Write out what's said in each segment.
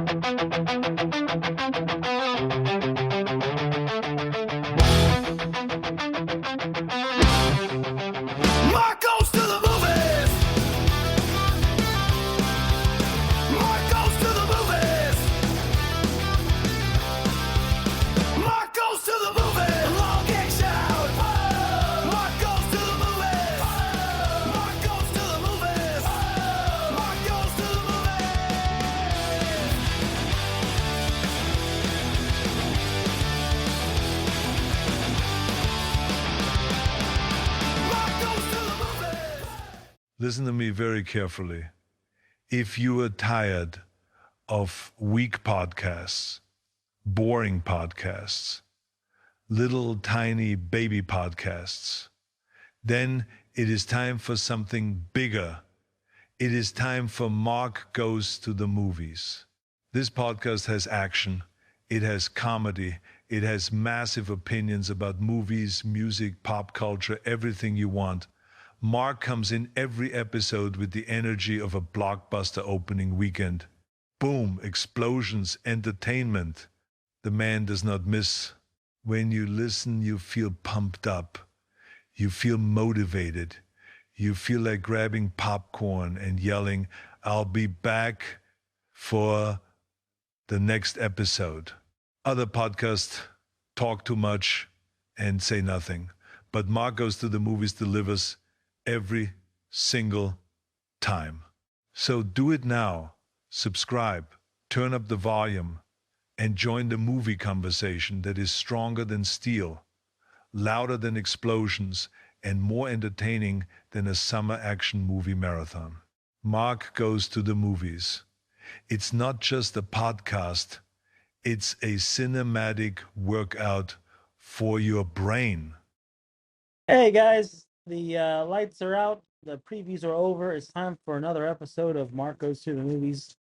Mark goes to the movies. Mark goes to the movies. Mark goes to the movies. Long kicks out. Mark goes to the movies. Mark goes to the movies. Mark goes to the movies. Mark goes to the movies. Listen to me very carefully. If you are tired of weak podcasts, boring podcasts, little tiny baby podcasts, then it is time for something bigger. It is time for Mark Goes to the Movies. This podcast has action, it has comedy, it has massive opinions about movies, music, pop culture, everything you want. Mark comes in every episode with the energy of a blockbuster opening weekend. Boom, explosions, entertainment. The man does not miss. When you listen, you feel pumped up. You feel motivated. You feel like grabbing popcorn and yelling, "I'll be back for the next episode." Other podcasts talk too much and say nothing. But Mark Goes to the Movies delivers every single time. So do it now. Subscribe, turn up the volume, and join the movie conversation that is stronger than steel, louder than explosions, and more entertaining than a summer action movie marathon. Mark Goes to the Movies. It's not just a podcast, it's a cinematic workout for your brain. Hey guys, the lights are out, the previews are over. It's time for another episode of Mark Goes to the Movies.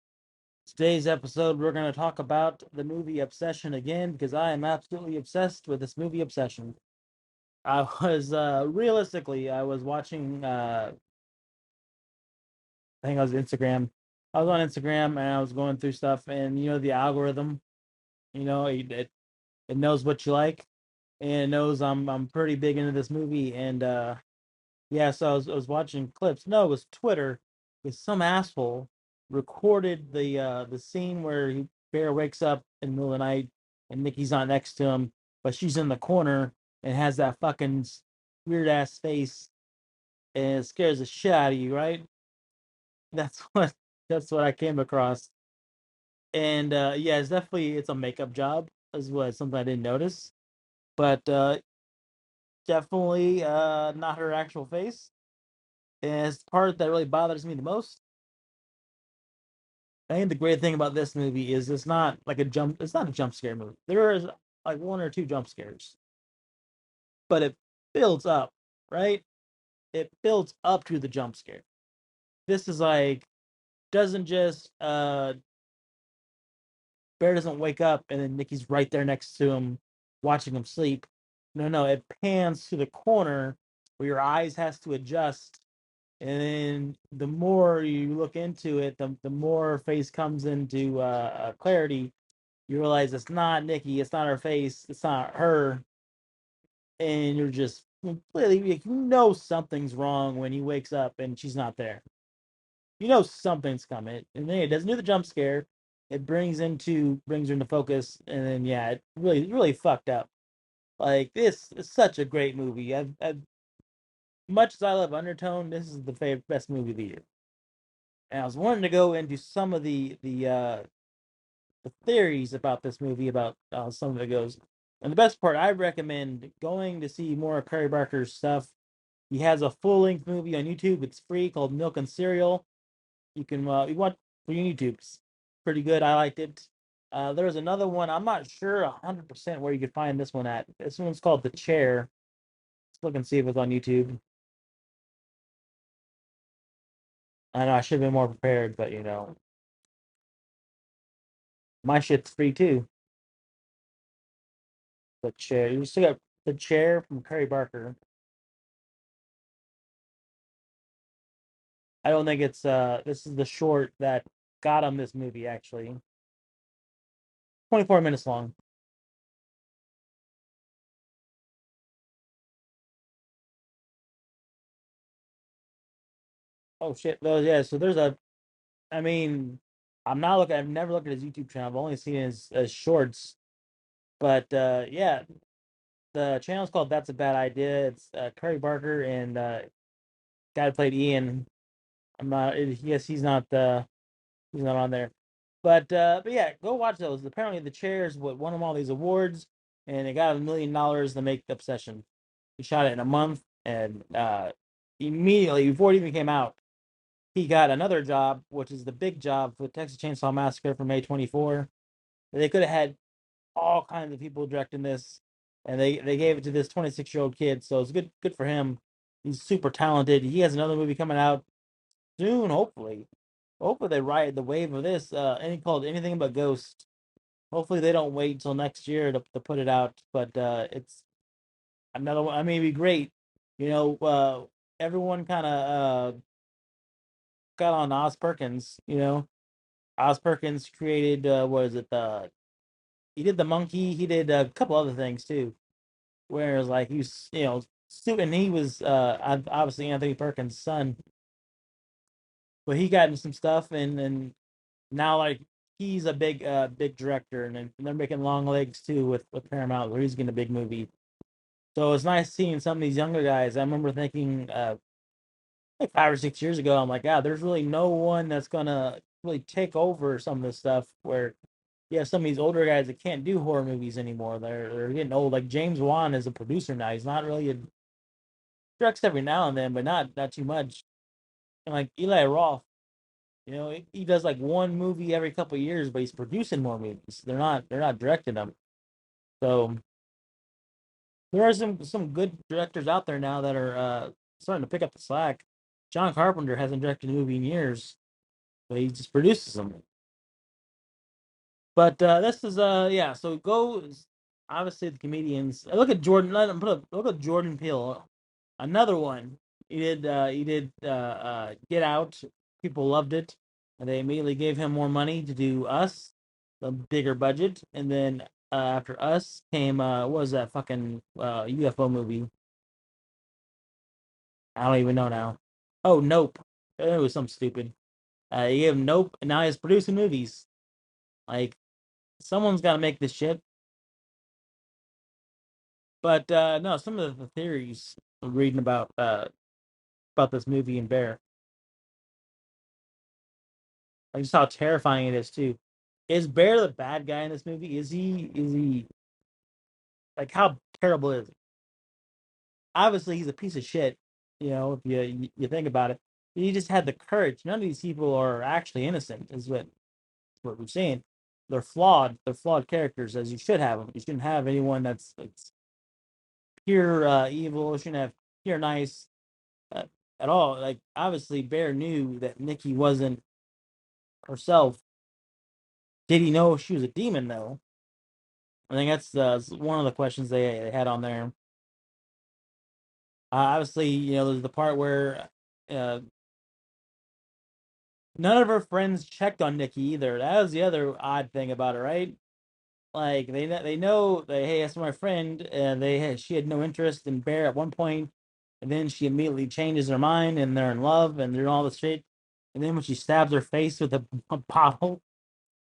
Today's episode, we're going to talk about the movie Obsession again because I am absolutely obsessed with this movie Obsession. I was realistically, I was watching. I think I was Instagram. I was on Instagram and I was going through stuff, and you know the algorithm. You know it knows what you like, and it knows I'm pretty big into this movie, and yeah, so I was watching clips. No, it was Twitter. Because some asshole recorded the scene where Bear wakes up in the middle of the night and Nikki's not next to him, but she's in the corner and has that fucking weird ass face, and it scares the shit out of you, right? That's what that's what I came across. And yeah, it's a makeup job as well, something I didn't notice. But definitely not her actual face. And it's the part that really bothers me the most. I think the great thing about this movie is it's not a jump scare movie. There is like one or two jump scares, but it builds up, right? It builds up to the jump scare. This is like doesn't just Bear doesn't wake up and then Nikki's right there next to him watching him sleep. No, it pans to the corner where your eyes has to adjust, and then the more you look into it, the more face comes into clarity. You realize it's not Nikki, it's not her face, it's not her, and you're just completely, you know, something's wrong when he wakes up and she's not there. You know something's coming, and then it doesn't do the jump scare. It brings her into focus, and then yeah, it really fucked up. Like this is such a great movie. I've much as I love Undertone, this is the best movie of the year. And I was wanting to go into some of the theories about this movie, about some of it goes. And the best part, I recommend going to see more of Curry Barker's stuff. He has a full length movie on YouTube. It's free called Milk and Cereal. You can you want for YouTube. It's pretty good. I liked it. There's another one. I'm not sure 100% where you could find this one at. This one's called The Chair. Let's look and see if it's on YouTube. I know I should have been more prepared, but you know, my shit's free too. The Chair. You still got The Chair from Curry Barker. I don't think it's this is the short that got him this movie actually. 24 minutes long. Oh shit. Well, yeah. So there's a. I mean, I'm not looking. I've never looked at his YouTube channel. I've only seen his shorts. But yeah, the channel's called That's a Bad Idea. It's Curry Barker and guy who played Ian. I'm not. Yes, he's not on there. But yeah, go watch those. Apparently, The Chairs what won him all these awards, and it got $1 million to make Obsession. He shot it in a month, and immediately before it even came out, he got another job, which is the big job for Texas Chainsaw Massacre for May 24. They could have had all kinds of people directing this, and they gave it to this 26-year-old kid. So it's good for him. He's super talented. He has another movie coming out soon, hopefully. Hopefully they ride the wave of this. Any called Anything But Ghost. Hopefully they don't wait until next year to put it out. But it's another one. I mean, it'd be great. You know, everyone kind of got on Oz Perkins. You know, Oz Perkins created what is it? He did the monkey. He did a couple other things too. Whereas like he's and he was obviously Anthony Perkins' son, but he got into some stuff and now like he's a big director and they're making Long Legs too with Paramount where he's getting a big movie. So it's nice seeing some of these younger guys. I remember thinking like 5 or 6 years ago, I'm like, there's really no one that's gonna really take over some of this stuff where you have some of these older guys that can't do horror movies anymore. They're getting old. Like James Wan is a producer now. He's not really a directs every now and then, but not too much. And like Eli Roth, he does like one movie every couple of years, but he's producing more movies. They're not directing them. So there are some good directors out there now that are starting to pick up the slack. John Carpenter hasn't directed a movie in years, but he just produces them. But this is yeah. So go obviously the comedians. Look at Jordan. Look at Jordan Peele. Another one. He did Get Out. People loved it, and they immediately gave him more money to do Us, the bigger budget. And then after Us came what was that fucking UFO movie? I don't even know now. Oh, Nope. It was something stupid. He gave him Nope, and now he's producing movies. Like someone's got to make this shit. But no, some of the theories I'm reading about this movie and Bear, like just how terrifying it is too. Is Bear the bad guy in this movie? Is he like how terrible is he? Obviously, he's a piece of shit. If you think about it, he just had the courage. None of these people are actually innocent, is what we're saying. They're flawed. They're flawed characters, as you should have them. You shouldn't have anyone that's pure evil. You shouldn't have pure nice uh, at all. Like obviously, Bear knew that Nikki wasn't herself. Did he know she was a demon though? I think that's one of the questions they had on there. Obviously, there's the part where uh, none of her friends checked on Nikki either. That was the other odd thing about it, right? Like they know that hey, that's my friend, and she had no interest in Bear at one point, and then she immediately changes her mind, and they're in love, and they're all the shit. And then when she stabs her face with a bottle,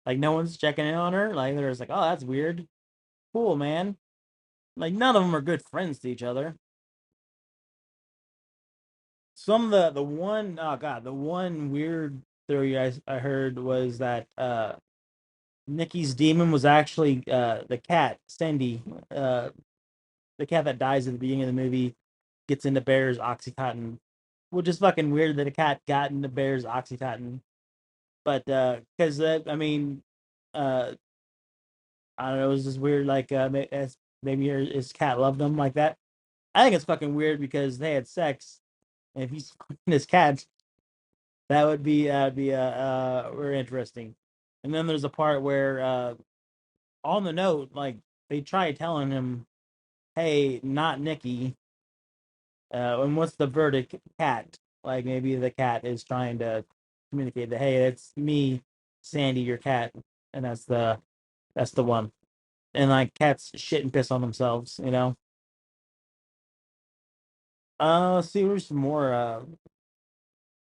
like no one's checking in on her. Like they're just like, oh, that's weird. Cool, man. Like none of them are good friends to each other. Some of the one oh god the one weird theory I heard was that Nikki's demon was actually the cat Cindy, the cat that dies at the beginning of the movie gets into Bear's oxycontin, which is fucking weird that a cat got into Bear's oxycontin. But because I mean, uh, I don't know, it was just weird. Like maybe his cat loved him like that. I think it's fucking weird because they had sex, and if he's fucking his cat, that would be very interesting. And then there's a part where on the note, like they try telling him, "Hey, not Nikki." And what's the verdict? Cat. Like maybe the cat is trying to communicate that, hey, it's me, Sandy, your cat, and that's the That's the one. And like cats shit and piss on themselves, you know. Let's see, where's some more.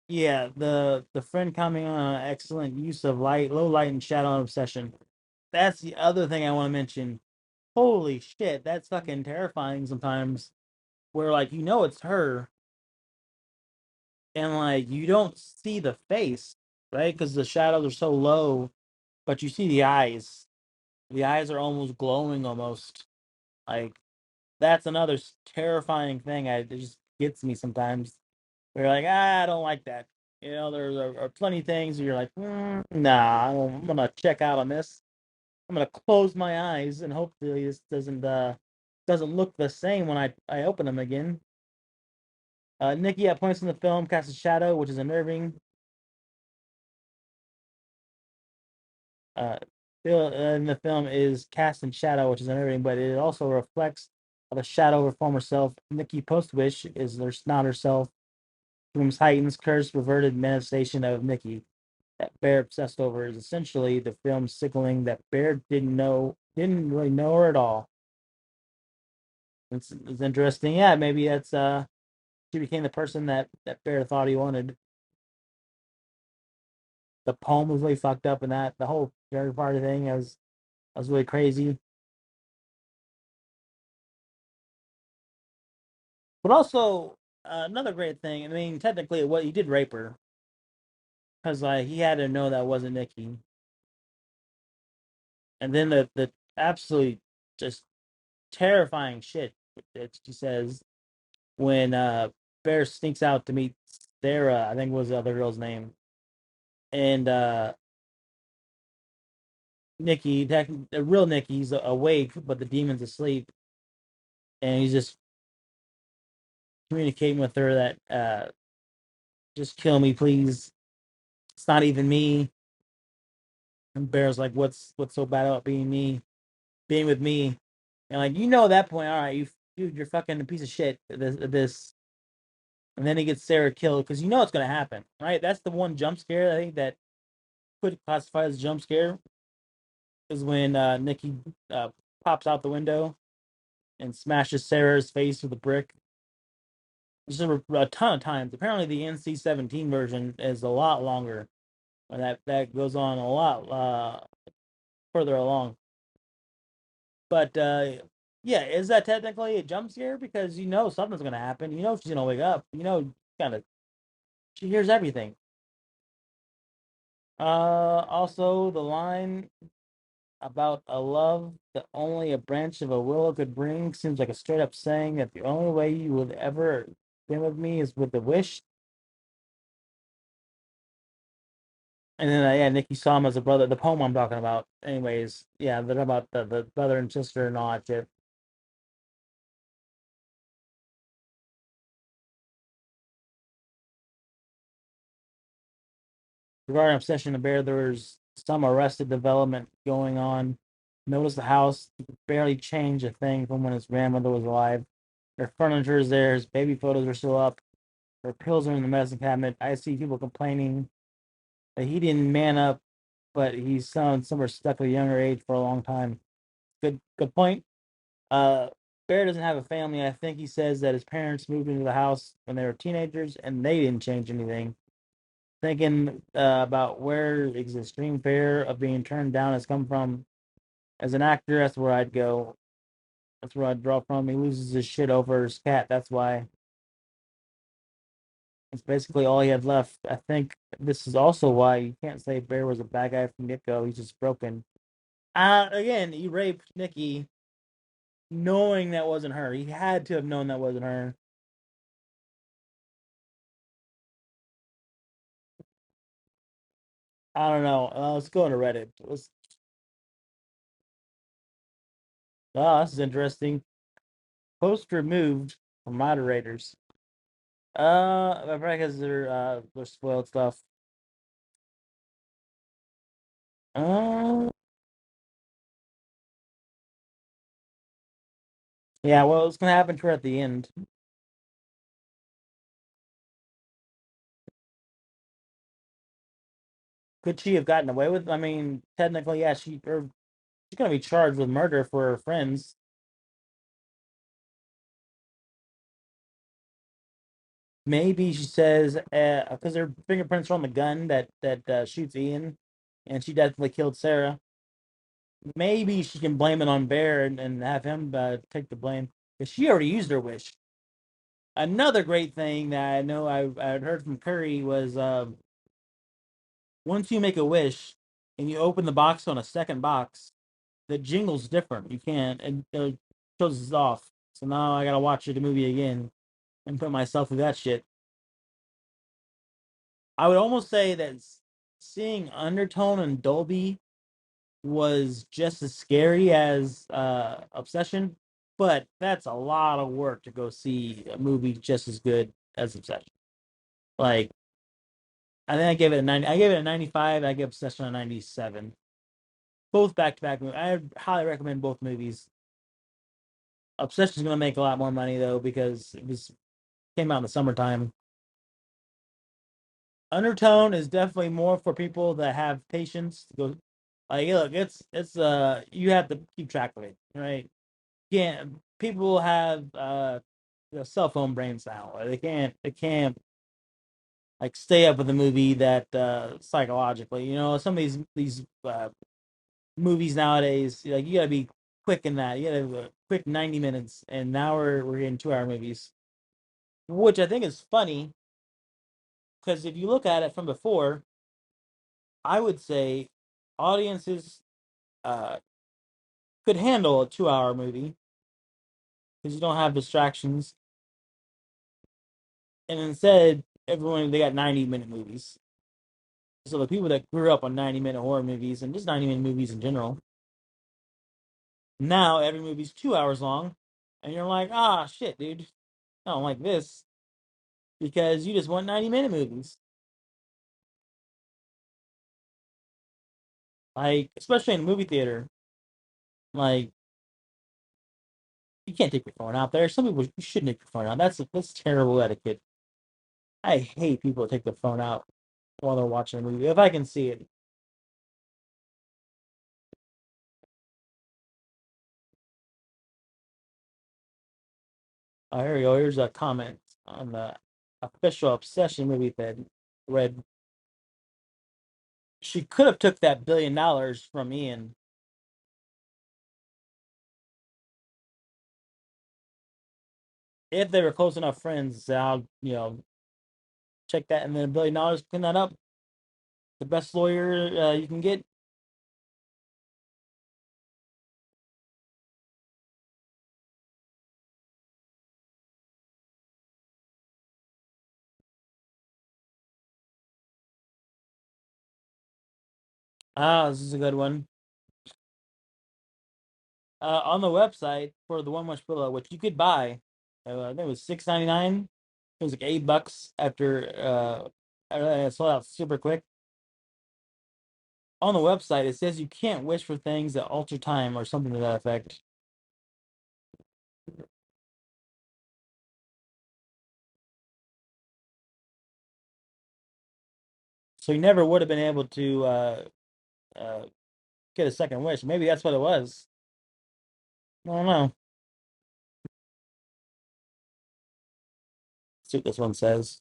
Yeah, the friend commenting on excellent use of light, low light, and shadow obsession. That's the other thing I want to mention. Holy shit, that's fucking terrifying sometimes. Where like it's her, and like you don't see the face, right? Because the shadows are so low, but you see the eyes. The eyes are almost glowing, almost like that's another terrifying thing. It just gets me sometimes. Where you're like, I don't like that. There are plenty of things where you're like, nah, I'm gonna check out on this. I'm gonna close my eyes and hopefully this doesn't look the same when I open them again. Nikki at points in the film casts a shadow, which is unnerving. Uh, Phil in the film is cast in shadow, which is unnerving, but it also reflects the shadow of her former self. Nikki post-wish is not herself, whom's heightens cursed, reverted manifestation of Nikki that Bear obsessed over is essentially the film signaling that Bear didn't really know her at all. It's interesting. Yeah, maybe that's she became the person that Bear thought he wanted. The poem was really fucked up, and that the whole Bear party thing was really crazy. But also another great thing. I mean, technically, what he did rape her because like he had to know that wasn't Nikki, and then the absolutely just terrifying shit that she says when Bear sneaks out to meet Sarah, I think was the other girl's name, and Nikki, the real Nikki's awake, but the demon's asleep, and he's just communicating with her that just kill me, please. It's not even me. And Bear's like, what's so bad about being with me? And like at that point, all right, dude, you're fucking a piece of shit. This, and then he gets Sarah killed because it's gonna happen, right? That's the one jump scare I think that could classify as a jump scare is when Nikki uh, pops out the window and smashes Sarah's face with a brick. There's a ton of times. Apparently, the NC-17 version is a lot longer, and that goes on a lot further along. But yeah, is that technically a jump scare? Because something's gonna happen. She's gonna wake up. Kind of she hears everything. Also the line about a love that only a branch of a willow could bring seems like a straight up saying that the only way you would ever been with me is with a wish. And then yeah, Nikki saw him as a brother. The poem I'm talking about, anyways. Yeah, they're about the brother and sister and all that shit. Regarding obsession of bear, there's some arrested development going on. Notice the house barely changed a thing from when his grandmother was alive. Their furniture is there. His baby photos are still up. Her pills are in the medicine cabinet. I see people complaining that he didn't man up, but he's someone somewhere stuck at a younger age for a long time. Good point. Uh, Bear doesn't have a family. I think he says that his parents moved into the house when they were teenagers and they didn't change anything. Thinking about where his extreme fear of being turned down has come from. As an actor, that's where I'd go. That's where I'd draw from. He loses his shit over his cat. That's why. It's basically all he had left. I think this is also why you can't say Bear was a bad guy from get go. He's just broken. Again, he raped Nikki knowing that wasn't her. He had to have known that wasn't her. I don't know. Let's go to Reddit. This is interesting. Post removed from moderators. Probably because they're spoiled stuff. Uh, yeah. Well, it's gonna happen to her at the end. Could she have gotten away with? I mean, technically, yeah. she's gonna be charged with murder for her friends. Maybe she says because her fingerprints are on the gun that shoots Ian, and she definitely killed Sarah. Maybe she can blame it on Bear and have him take the blame because she already used her wish. Another great thing that I know I'd heard from Curry was once you make a wish and you open the box on a second box, the jingle's different. You can't, and it shows off. So now I gotta watch the movie again and put myself through that shit. I would almost say that seeing Undertone and Dolby was just as scary as Obsession, but that's a lot of work to go see a movie just as good as Obsession. Like, I think I gave it a 90. I gave it a 95. I give Obsession a 97. Both back to back movies. I highly recommend both movies. Obsession's gonna make a lot more money though because it was came out in the summertime. Undertone is definitely more for people that have patience to go. Like, look, it's you have to keep track of it, right? Yeah, people have cell phone brains now. They can't like stay up with the movie that psychologically. Some of these movies nowadays, like you gotta be quick in that. You gotta have a quick 90 minutes, and now we're getting 2 hour movies, which I think is funny because if you look at it from before, I would say audiences uh could handle a 2 hour movie because you don't have distractions, and instead everyone they got 90-minute movies. So the people that grew up on 90-minute horror movies and just 90-minute movies in general, now every movie's 2 hours long, and you're like, ah, shit, dude, I don't like this because you just want 90-minute movies. Like, especially in a movie theater, like you can't take your phone out there. Some people you shouldn't take your phone out. That's terrible etiquette. I hate people that take their phone out while they're watching a movie. If I can see it. Oh, here we go. Here's a comment on the official Obsession movie that read she could have took that $1 billion from Ian if they were close enough friends. I'll check that, and then $1 billion clean that up. The best lawyer you can get. Ah, this is a good one. On the website for the One Much Pillow, which you could buy, I think it was $6.99. It was like $8 after it sold out super quick. On the website, it says you can't wish for things that alter time or something to that effect. So you never would have been able to uh, get a second wish. Maybe that's what it was. I don't know. Let's see what this one says.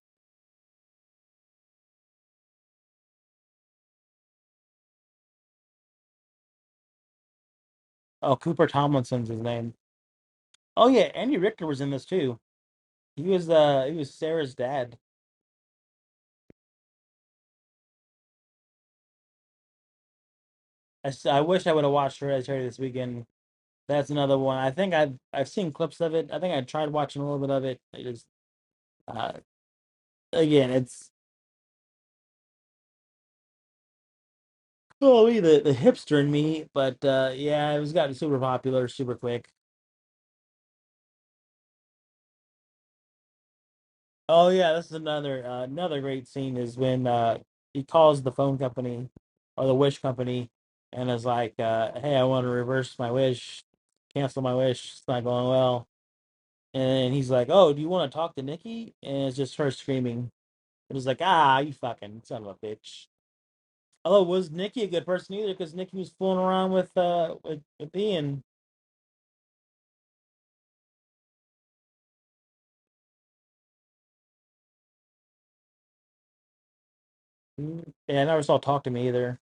Oh, Cooper Tomlinson's his name. Oh yeah, Andy Richter was in this too. He was Sarah's dad. I wish I would have watched Hereditary this weekend. That's another one. I think I've seen clips of it. I think I tried watching a little bit of it. It just uh, again, it's probably the hipster in me, but yeah, it was gotten super popular super quick. Oh yeah, this is another great scene is when he calls the phone company or the wish company and is like, "Hey, I want to reverse my wish, cancel my wish. It's not going well." And he's like, "Oh, do you want to talk to Nikki?" And it's just her screaming. It was like, "Ah, you fucking son of a bitch." Although was Nikki a good person either? Because Nikki was fooling around with Ian. Yeah, I never saw talk to me either.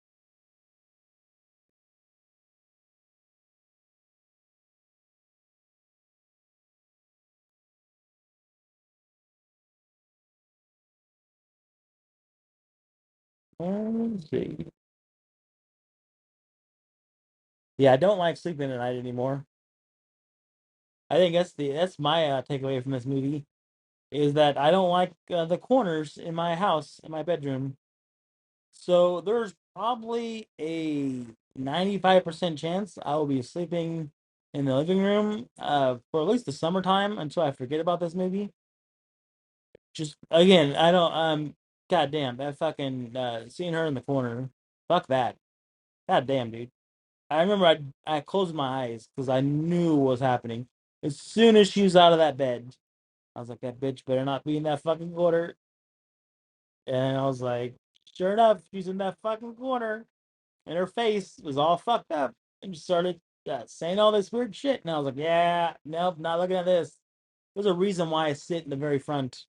Let's see. Yeah, I don't like sleeping at night anymore. I think that's my takeaway from this movie is that I don't like the corners in my house in my bedroom. So there's probably a 95% chance I will be sleeping in the living room for at least the summertime until I forget about this movie. Just again, I don't goddamn that fucking seeing her in the corner. Fuck that. God damn, dude. I remember I closed my eyes because I knew what was happening. As soon as she was out of that bed, I was like, that bitch better not be in that fucking corner. And I was like, sure enough, she's in that fucking corner. And her face was all fucked up. And she started saying all this weird shit. And I was like, yeah, nope, not looking at this. There's a reason why I sit in the very front.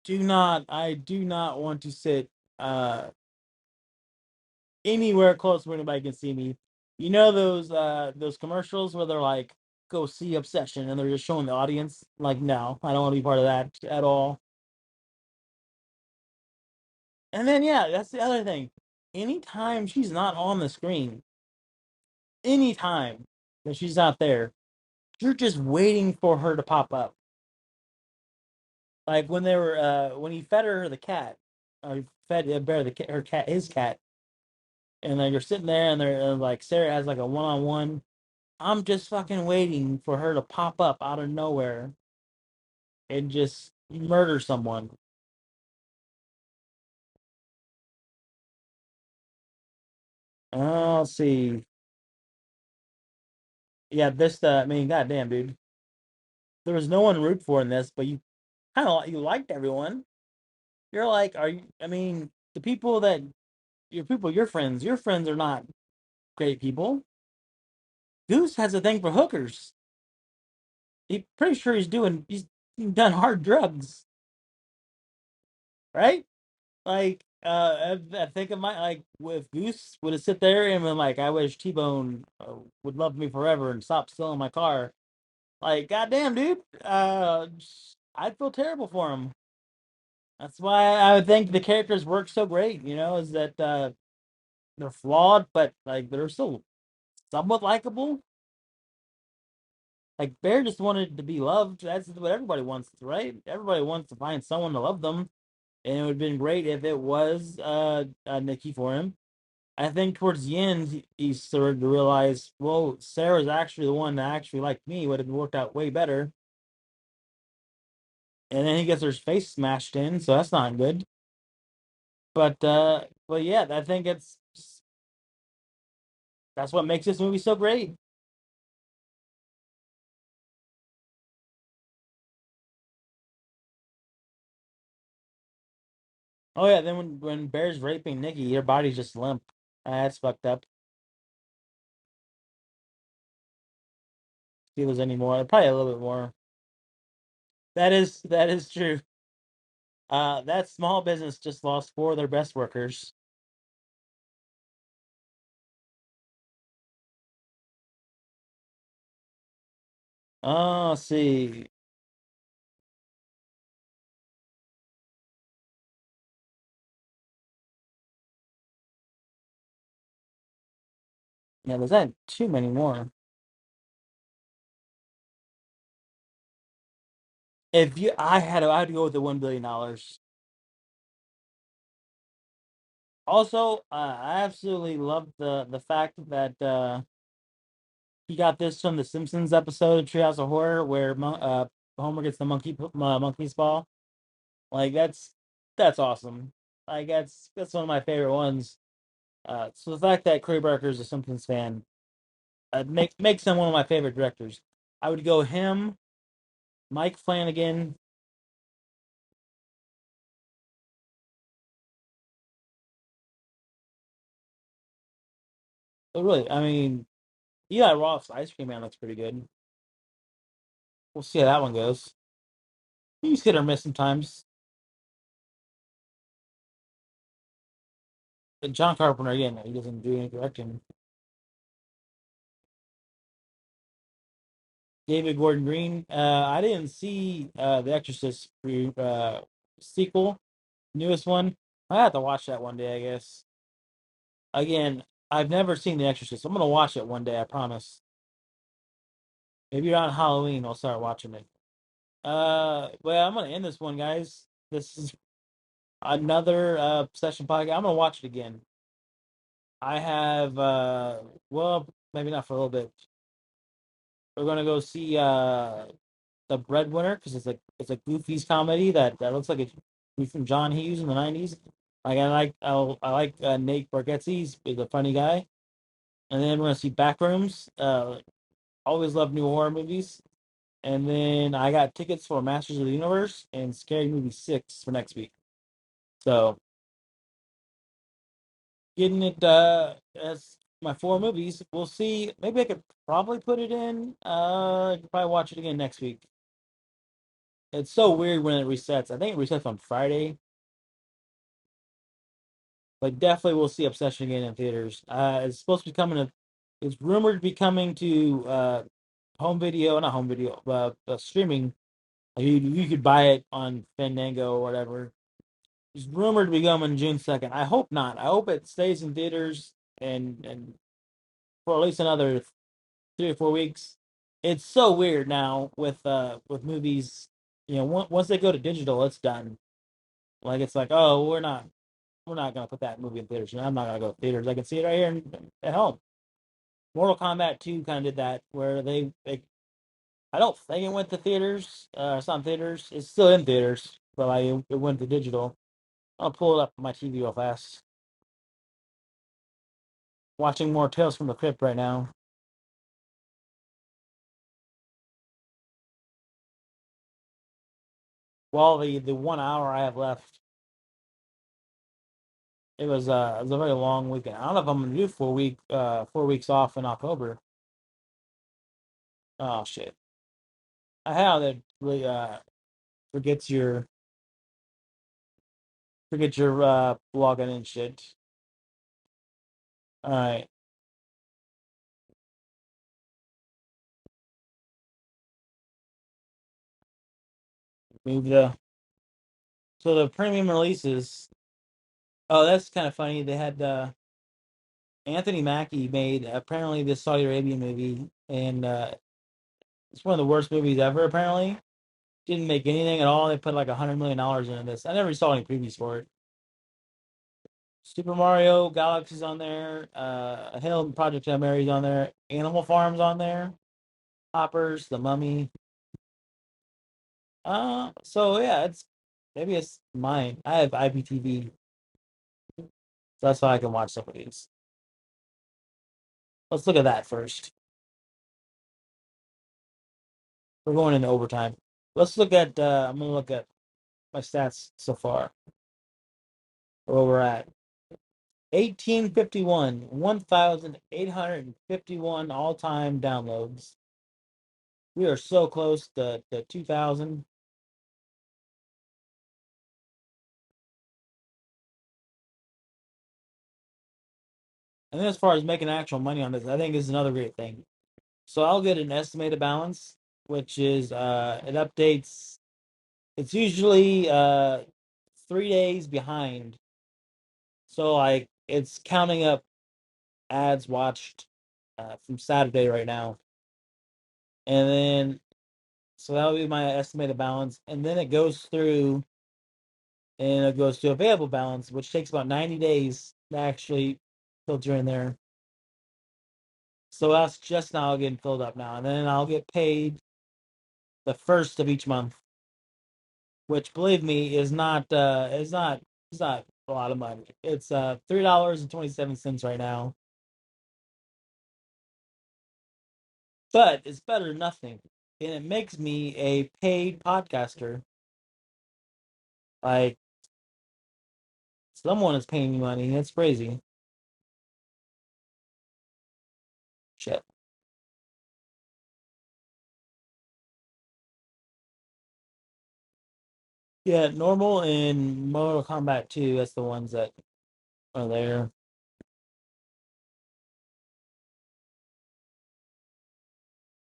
I do not want to sit uh anywhere close where anybody can see me. You know those commercials where they're like, go see Obsession and they're just showing the audience? Like, no, I don't want to be part of that at all. And then yeah, that's the other thing. Anytime she's not on the screen, anytime that she's not there, you're just waiting for her to pop up. Like when he fed her the cat, or he fed Bear the cat, her cat, his cat, and then you're sitting there and they're like Sarah has like a one on one. I'm just fucking waiting for her to pop up out of nowhere and just murder someone. Let's see. Yeah, I mean, goddamn, dude. There was no one to root for in this, but you kind of you liked everyone. You're like, are you? I mean, the people that your friends are not great people. Goose has a thing for hookers. He's pretty sure he's done hard drugs, right? Like, I think of my like if Goose would have sit there and been like, I wish T Bone would love me forever and stop stealing my car. Like, goddamn, dude, I'd feel terrible for him. That's why I would think the characters work so great. You know, is that they're flawed, but like they're still somewhat likable. Like Bear just wanted to be loved. That's what everybody wants, right? Everybody wants to find someone to love them, and it would have been great if it was Nikki for him. I think towards the end he started to realize, well, Sarah's actually the one that actually liked me. Would have worked out way better. And then he gets her face smashed in, so that's not good. But yeah, I think that's what makes this movie so great. Oh yeah, then when Bear's raping Nikki, her body's just limp. That's fucked up. Feels anymore. Probably a little bit more. That is true. That small business just lost four of their best workers. Oh, let's see. Yeah, there's not too many more. If you, I had to go with the $1 billion. Also, I absolutely love the fact that he got this from the Simpsons episode of Treehouse of Horror, where Homer gets the monkey's paw. Like that's awesome. Like that's one of my favorite ones. So the fact that Trey Barker is a Simpsons fan makes him one of my favorite directors. I would go him, Mike Flanagan. But really, I mean, Eli Roth's Ice Cream Man looks pretty good. We'll see how that one goes. He's hit or miss sometimes. And John Carpenter, again, he doesn't do any directing. David Gordon Green. I didn't see The Exorcist sequel, newest one. I have to watch that one day, I guess. Again, I've never seen The Exorcist. I'm gonna watch it one day, I promise. Maybe around Halloween I'll start watching it. Well, I'm gonna end this one, guys. This is another session podcast. I'm gonna watch it again. I have well, maybe not for a little bit. We're gonna go see The Breadwinner because it's a Goofy's comedy that looks like it's from John Hughes in the '90s. Like I like Nate Bargatze. He's a funny guy. And then we're gonna see Backrooms. Always love new horror movies. And then I got tickets for Masters of the Universe and Scary Movie 6 for next week. So getting it as my four movies. We'll see. Maybe I could probably put it in. I could probably watch it again next week. It's so weird when it resets. I think it resets on Friday. But definitely we'll see Obsession again in theaters. It's supposed to be coming to it's rumored to be coming to home video, not home video, streaming. Like you could buy it on Fandango or whatever. It's rumored to be coming June 2nd. I hope not. I hope it stays in theaters and for at least another 3 or 4 weeks. It's so weird now with movies. You know, once they go to digital, it's done. Like it's like, oh, we're not gonna put that movie in theaters. I'm not gonna go to theaters. I can see it right here at home. Mortal Kombat 2 kind of did that, where they I don't think it went to theaters. It's not in theaters. It's still in theaters, but like it went to digital. I'll pull it up on my TV real fast. Watching more Tales from the Crypt right now. Well, the 1 hour I have left, it was a very long weekend. I don't know if I'm gonna do 4 weeks off in October. Oh shit! I how that really forgets your login and shit. All right, move the so the premium releases. Oh, that's kind of funny. They had Anthony Mackie made apparently this Saudi Arabian movie, and it's one of the worst movies ever. Apparently, didn't make anything at all. They put like $100 million into this. I never saw any previews for it. Super Mario Galaxy's on there. Hell Project Hail Mary's on there. Animal Farm's on there. Hoppers, The Mummy. So yeah, maybe it's mine. I have IPTV, so that's why I can watch some of these. Let's look at that first. We're going into overtime. Let's look at. I'm gonna look at my stats so far. Where we're at. 1851, 1,851 all-time downloads. We are so close to 2,000. And then as far as making actual money on this, I think is another great thing. So I'll get an estimated balance, which is it updates. It's usually 3 days behind. So like it's counting up ads watched from Saturday right now, and then so that'll be my estimated balance, and then it goes through and it goes to available balance, which takes about 90 days to actually filter in there. So that's just now getting filled up now, and then I'll get paid the first of each month, which believe me is not a lot of money. It's $3.27 right now, but it's better than nothing, and it makes me a paid podcaster. Like someone is paying me money. That's crazy. Shit. Yeah, normal and Mortal Kombat 2, that's the ones that are there.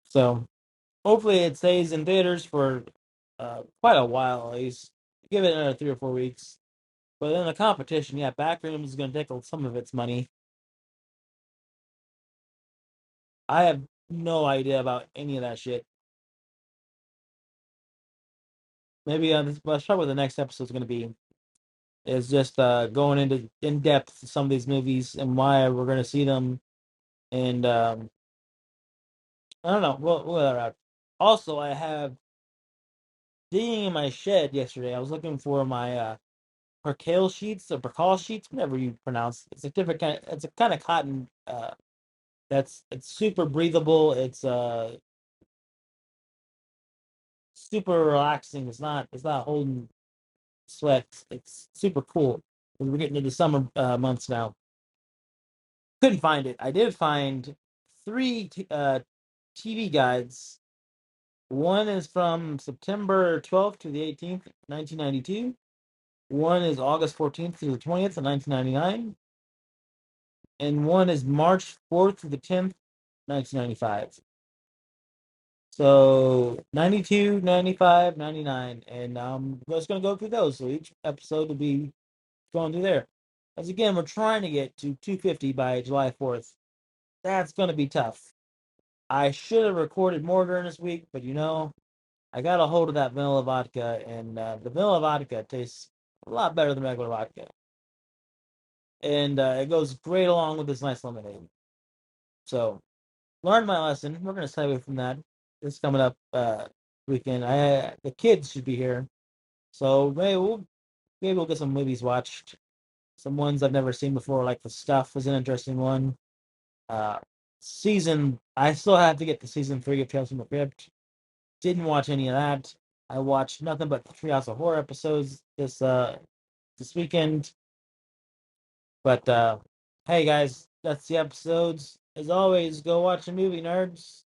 So hopefully it stays in theaters for quite a while at least. Give it another 3 or 4 weeks. But in the competition, yeah, Backrooms is going to take some of its money. I have no idea about any of that shit. Maybe that's probably what the next episode is going to be. Is just going into in depth some of these movies and why we're going to see them. And I don't know. Well, also, I have digging in my shed yesterday. I was looking for my percale sheets or percale sheets, whatever you pronounce. It's a different kind. It's a kind of cotton. It's super breathable. It's super relaxing. It's not holding sweat. It's super cool. We're getting into the summer months now. Couldn't find it. I did find three TV guides. One is from September 12th to the 18th, 1992. One is August 14th to the 20th of 1999. And one is March 4th to the 10th, 1995. So 92, 95, 99, and I'm just going to go through those. So each episode will be going through there. As again, we're trying to get to 250 by July 4th. That's going to be tough. I should have recorded more during this week, but I got a hold of that vanilla vodka, and the vanilla vodka tastes a lot better than regular vodka. And it goes great along with this nice lemonade. So, learned my lesson. We're going to stay away from that. This coming up weekend. The kids should be here. So, maybe we'll get some movies watched. Some ones I've never seen before, like The Stuff was an interesting one. Uh, I still have to get to season 3 of Tales from the Crypt. Didn't watch any of that. I watched nothing but the Treehouse of Horror episodes this weekend. But hey guys, that's the episodes. As always, go watch a movie, nerds.